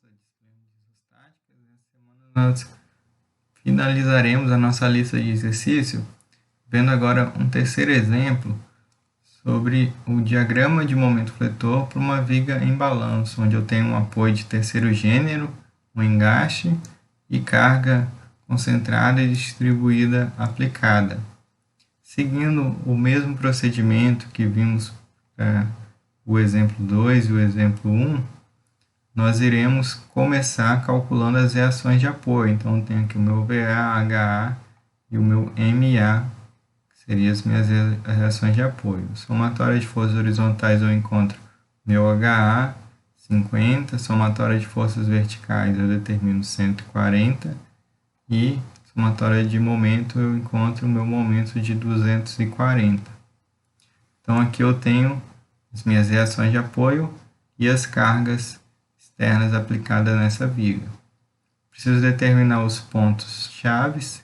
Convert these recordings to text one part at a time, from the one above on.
a disciplina de isostática. Nessa semana nós finalizaremos a nossa lista de exercício, vendo agora um terceiro exemplo sobre o diagrama de momento fletor para uma viga em balanço, onde eu tenho um apoio de terceiro gênero, um engaste e carga concentrada e distribuída aplicada. Seguindo o mesmo procedimento que vimos para o exemplo 2 e o exemplo 1, nós iremos começar calculando as reações de apoio. Então, eu tenho aqui o meu VA, HA e o meu MA, que seriam as minhas reações de apoio. Somatória de forças horizontais eu encontro meu HA, 50, somatória de forças verticais eu determino 140 e somatória de momento eu encontro o meu momento de 240. Então, aqui eu tenho as minhas reações de apoio e as cargas externas aplicadas nessa viga. Preciso determinar os pontos chaves.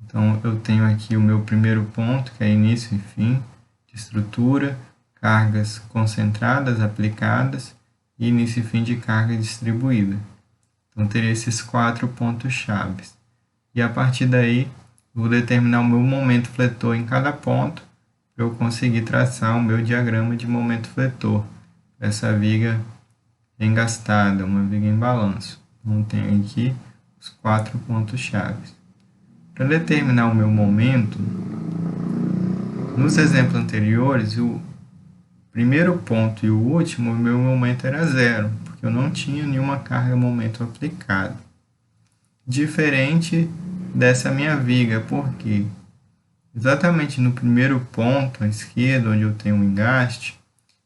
Então, eu tenho aqui o meu primeiro ponto, que é início e fim de estrutura, cargas concentradas aplicadas e início e fim de carga distribuída. Então, teria esses 4 pontos chaves. E a partir daí, vou determinar o meu momento fletor em cada ponto para eu conseguir traçar o meu diagrama de momento fletor. Essa viga engastada, uma viga em balanço. Então, tenho aqui os 4 pontos chaves. Para determinar o meu momento, nos exemplos anteriores, o primeiro ponto e o último, o meu momento era 0, porque eu não tinha nenhuma carga momento aplicada. Diferente dessa minha viga, porque exatamente no primeiro ponto, à esquerda, onde eu tenho um engaste,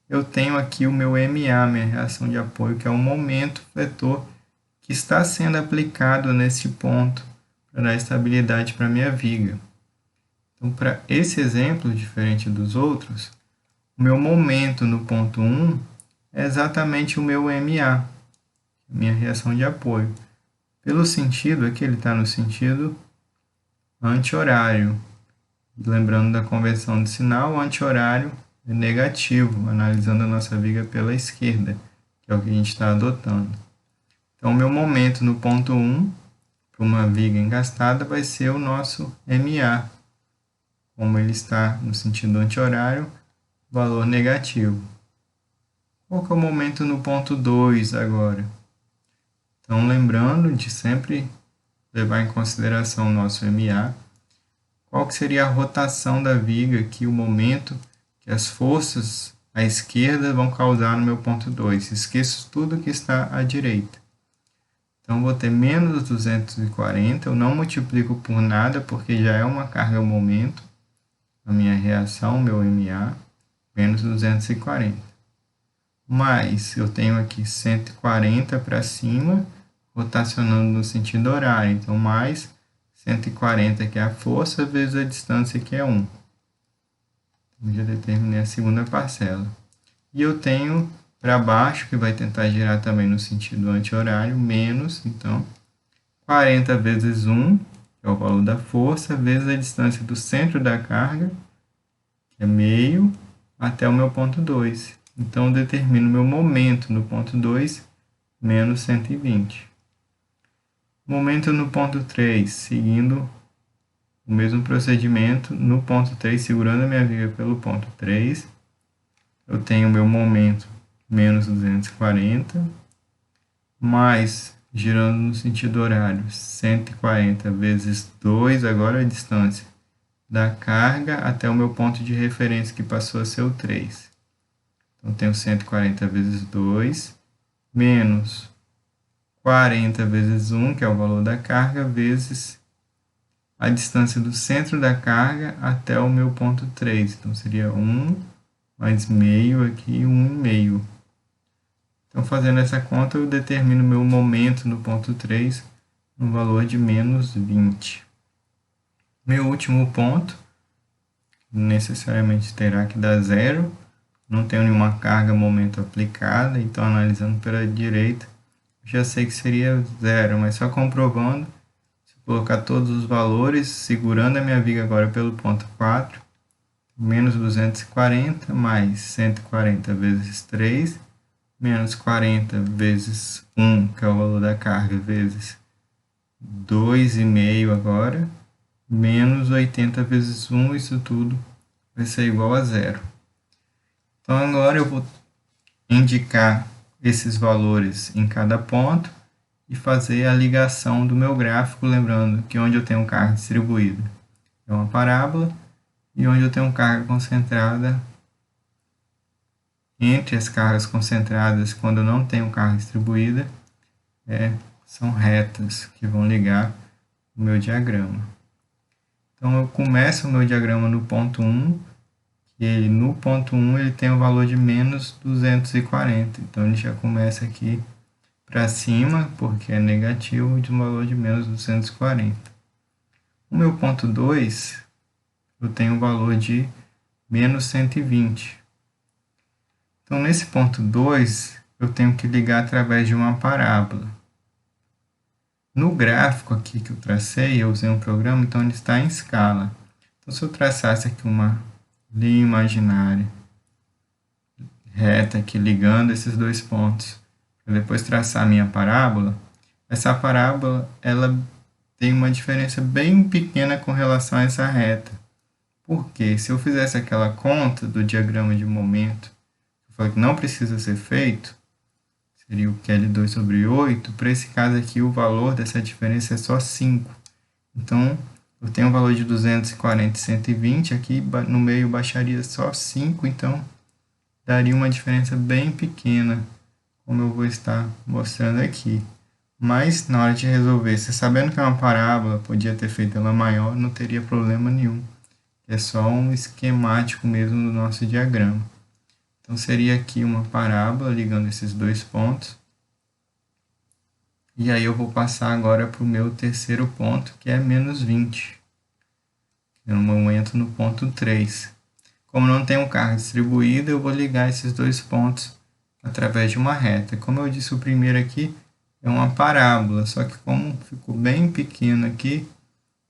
eu tenho aqui o meu MA, minha reação de apoio, que é o momento fletor que está sendo aplicado nesse ponto para dar estabilidade para a minha viga. Então, para esse exemplo, diferente dos outros, o meu momento no ponto 1 é exatamente o meu MA, minha reação de apoio. Pelo sentido, aqui ele está no sentido anti-horário. Lembrando da conversão de sinal, o anti-horário é negativo, analisando a nossa viga pela esquerda, que é o que a gente está adotando. Então, o meu momento no ponto 1, para uma viga engastada, vai ser o nosso MA. Como ele está no sentido anti-horário, valor negativo. Qual que é o momento no ponto 2 agora? Então, lembrando de sempre levar em consideração o nosso MA, qual que seria a rotação da viga aqui, o momento que as forças à esquerda vão causar no meu ponto 2. Esqueço tudo que está à direita. Então, vou ter menos 240, eu não multiplico por nada, porque já é uma carga momento, a minha reação, meu MA, menos 240. Mas, eu tenho aqui 140 para cima, rotacionando no sentido horário, então, mais 140, que é a força, vezes a distância, que é 1. Então, já determinei a segunda parcela. E eu tenho para baixo, que vai tentar girar também no sentido anti-horário, menos, então, 40 vezes 1, que é o valor da força, vezes a distância do centro da carga, que é meio, até o meu ponto 2. Então, eu determino meu momento no ponto 2, menos 120. Momento no ponto 3, seguindo o mesmo procedimento, no ponto 3, segurando a minha viga pelo ponto 3, eu tenho o meu momento menos 240, mais, girando no sentido horário, 140 vezes 2, agora a distância da carga até o meu ponto de referência, que passou a ser o 3. Então, tenho 140 vezes 2, menos 40 vezes 1, que é o valor da carga, vezes a distância do centro da carga até o meu ponto 3. Então, seria 1 mais meio aqui, 1,5. Então, fazendo essa conta, eu determino meu momento no ponto 3 no valor de menos 20. Meu último ponto, necessariamente terá que dar 0. Não tenho nenhuma carga momento aplicada, então, analisando pela direita, já sei que seria 0, mas só comprovando, se eu colocar todos os valores, segurando a minha viga agora pelo ponto 4, menos 240 mais 140 vezes 3, menos 40 vezes 1, que é o valor da carga, vezes 2,5 agora, menos 80 vezes 1, isso tudo vai ser igual a zero. Então agora eu vou indicar esses valores em cada ponto e fazer a ligação do meu gráfico, lembrando que onde eu tenho carga distribuída é uma parábola e onde eu tenho carga concentrada, entre as cargas concentradas, quando eu não tenho carga distribuída, são retas que vão ligar o meu diagrama. Então eu começo o meu diagrama no ponto 1, que no ponto 1 ele tem o valor de menos 240, então ele já começa aqui para cima, porque é negativo, de um valor de menos 240. O meu ponto 2, eu tenho o valor de menos 120. Então, nesse ponto 2, eu tenho que ligar através de uma parábola. No gráfico aqui que eu tracei, eu usei um programa, então ele está em escala. Então, se eu traçasse aqui uma linha imaginária reta aqui ligando esses dois pontos, para depois traçar a minha parábola, essa parábola ela tem uma diferença bem pequena com relação a essa reta. Porque se eu fizesse aquela conta do diagrama de momento, eu falei que não precisa ser feito, seria o QL2 sobre 8, para esse caso aqui o valor dessa diferença é só 5. Então, eu tenho um valor de 240 e 120, aqui no meio baixaria só 5, então daria uma diferença bem pequena, como eu vou estar mostrando aqui. Mas na hora de resolver, se sabendo que é uma parábola, podia ter feito ela maior, não teria problema nenhum. É só um esquemático mesmo do nosso diagrama. Então seria aqui uma parábola ligando esses dois pontos. E aí eu vou passar agora para o meu terceiro ponto, que é menos 20. No momento no ponto 3. Como não tenho carga distribuída, eu vou ligar esses dois pontos através de uma reta. Como eu disse, o primeiro aqui é uma parábola, só que como ficou bem pequeno aqui,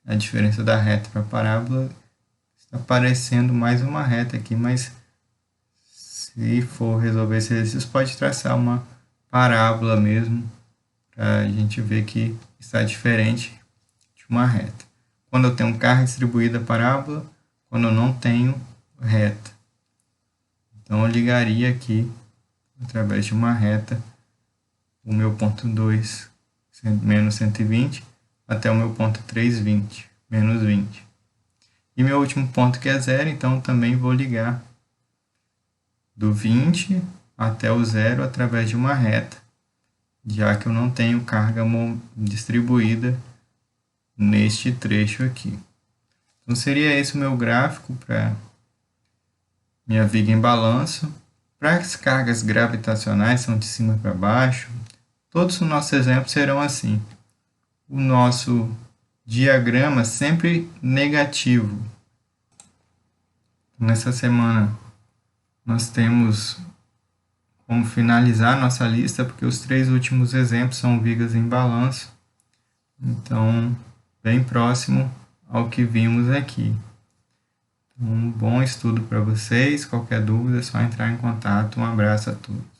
a diferença da reta para a parábola está parecendo mais uma reta aqui, mas se for resolver esse exercício, pode traçar uma parábola mesmo, para a gente ver que está diferente de uma reta. Quando eu tenho carga distribuída, parábola, quando eu não tenho, reta. Então eu ligaria aqui, através de uma reta, o meu ponto 2, menos 120, até o meu ponto 3, 20, menos 20. E meu último ponto que é zero, então também vou ligar do 20 até o zero através de uma reta, já que eu não tenho carga distribuída neste trecho aqui. Então seria esse o meu gráfico para minha viga em balanço. Para as cargas gravitacionais, são de cima para baixo, todos os nossos exemplos serão assim. O nosso diagrama sempre negativo. Nessa semana nós temos como finalizar nossa lista, porque os 3 últimos exemplos são vigas em balanço. Então, bem próximo ao que vimos aqui. Um bom estudo para vocês. Qualquer dúvida é só entrar em contato. Um abraço a todos.